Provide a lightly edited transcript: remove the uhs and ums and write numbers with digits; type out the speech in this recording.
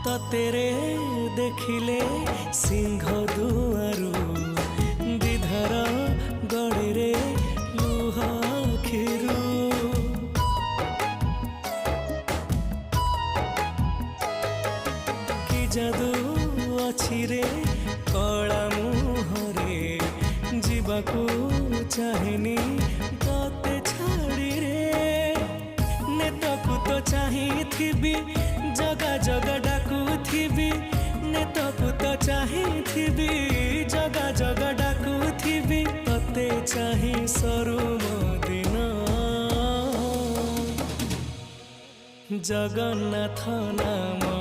ततेरे देखिले सिंह दुआरू विधर गड़े लुह खिरू कि जादू अछि रे कला मुहरे जीवाकू चाहेनी तते छाड़ी रे नेतकू तो चाहिथिबी जगा जगा डाकुथिबी नेतकू तो चाहिथिबी जगा जगा डाकुथिबी तते चाहि सरू दिन जगन्नाथ नाम